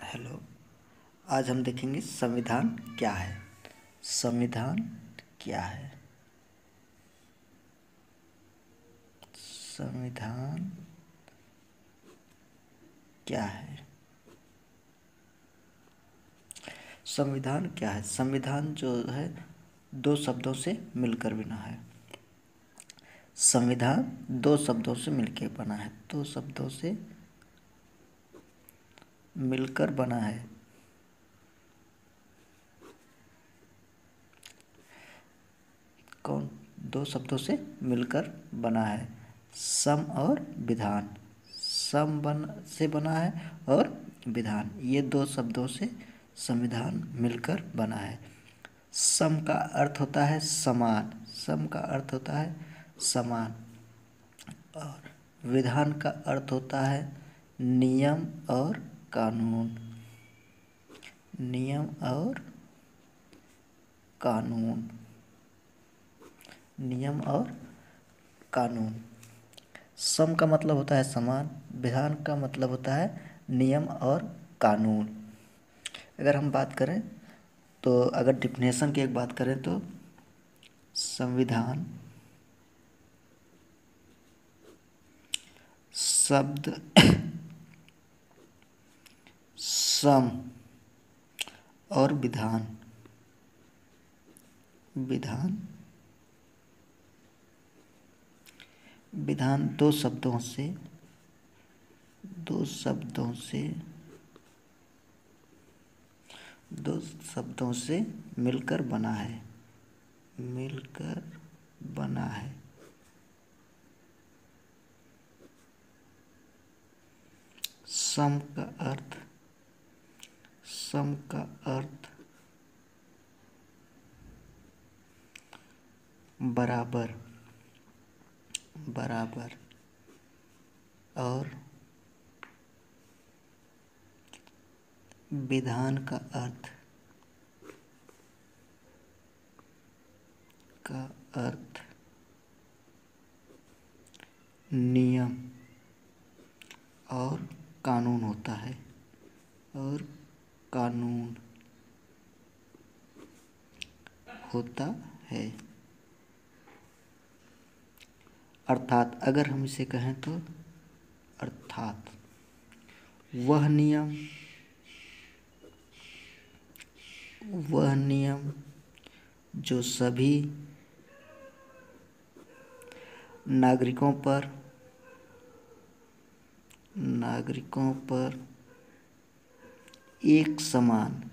Hello. आज हम देखेंगे संविधान क्या है। संविधान क्या है? संविधान क्या है? संविधान क्या है? संविधान जो है दो शब्दों से मिलकर बना है। संविधान दो शब्दों से मिलकर बना है। दो शब्दों से मिलकर बना है। कौन? दो शब्दों से मिलकर बना है। सम और विधान। से बना है और विधान, ये दो शब्दों से संविधान मिलकर बना है। सम का अर्थ होता है समान। सम का अर्थ होता है समान। और विधान का अर्थ होता है नियम और कानून। नियम और कानून। नियम और कानून। सम का मतलब होता है समान। विधान का मतलब होता है नियम और कानून। अगर हम बात करें तो अगर डिफिनेशन की एक बात करें तो संविधान शब्द सम और विधान। विधान दो शब्दों से मिलकर बना है। सम का अर्थ बराबर और विधान का अर्थ नियम और कानून होता है। अर्थात अगर हम इसे कहें तो अर्थात वह नियम जो सभी नागरिकों पर एक समान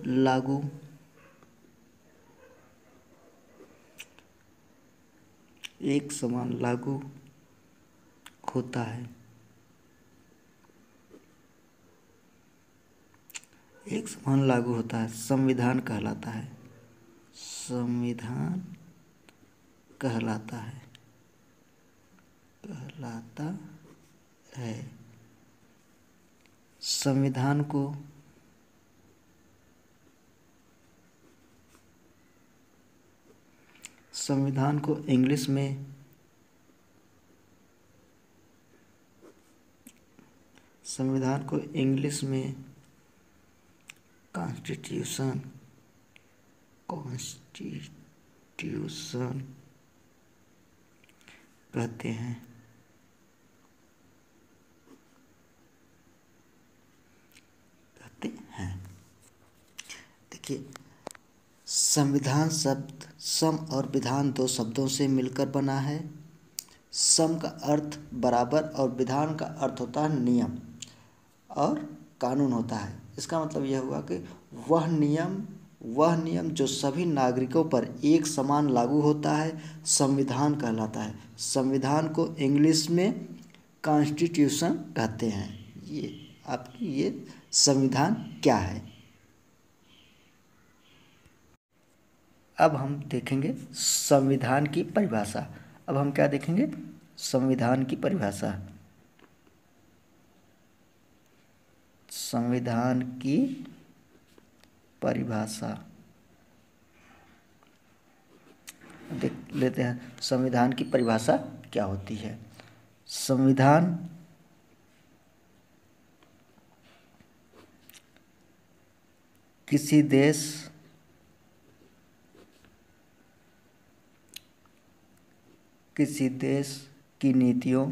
लागू होता है। संविधान कहलाता है। संविधान को इंग्लिश में कॉन्स्टिट्यूशन कहते हैं। देखिए, संविधान शब्द सम और विधान दो शब्दों से मिलकर बना है। सम का अर्थ बराबर और विधान का अर्थ होता है नियम और कानून होता है। इसका मतलब यह हुआ कि वह नियम जो सभी नागरिकों पर एक समान लागू होता है, संविधान कहलाता है। संविधान को इंग्लिश में कॉन्स्टिट्यूशन कहते हैं। ये संविधान क्या है? अब हम देखेंगे संविधान की परिभाषा। अब हम क्या देखेंगे? संविधान की परिभाषा। संविधान की परिभाषा देख लेते हैं। संविधान की परिभाषा क्या होती है? संविधान किसी देश की नीतियों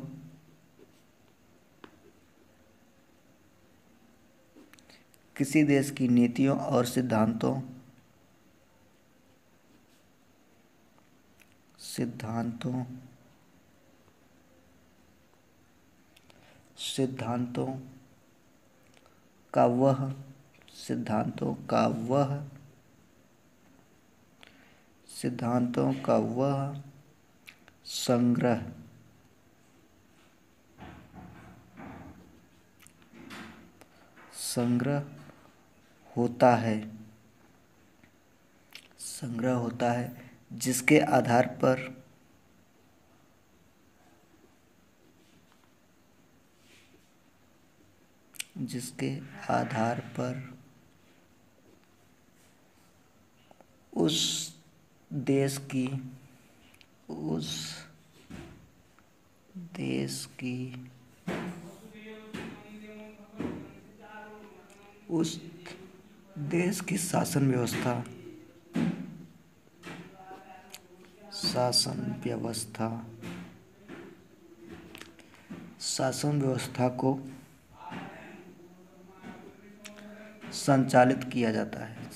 और सिद्धांतों का वह संग्रह होता है जिसके आधार पर उस देश की शासन व्यवस्था को संचालित किया जाता है।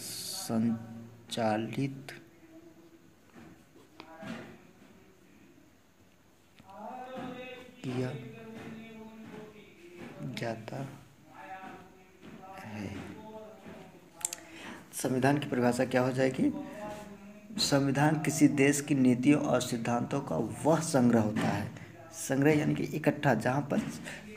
संविधान की परिभाषा क्या हो जाएगी? संविधान किसी देश की नीतियों और सिद्धांतों का वह संग्रह होता है। संग्रह यानी कि इकट्ठा, जहाँ पर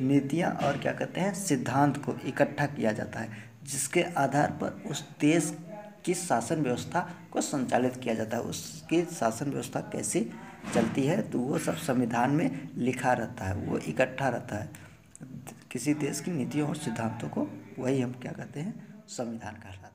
नीतियाँ और क्या कहते हैं सिद्धांत को इकट्ठा किया जाता है, जिसके आधार पर उस देश की शासन व्यवस्था को संचालित किया जाता है। उसकी शासन व्यवस्था कैसी चलती है तो वो सब संविधान में लिखा रहता है, वो इकट्ठा रहता है किसी देश की नीतियों और सिद्धांतों को, वही हम क्या कहते हैं संविधान कहलाता है।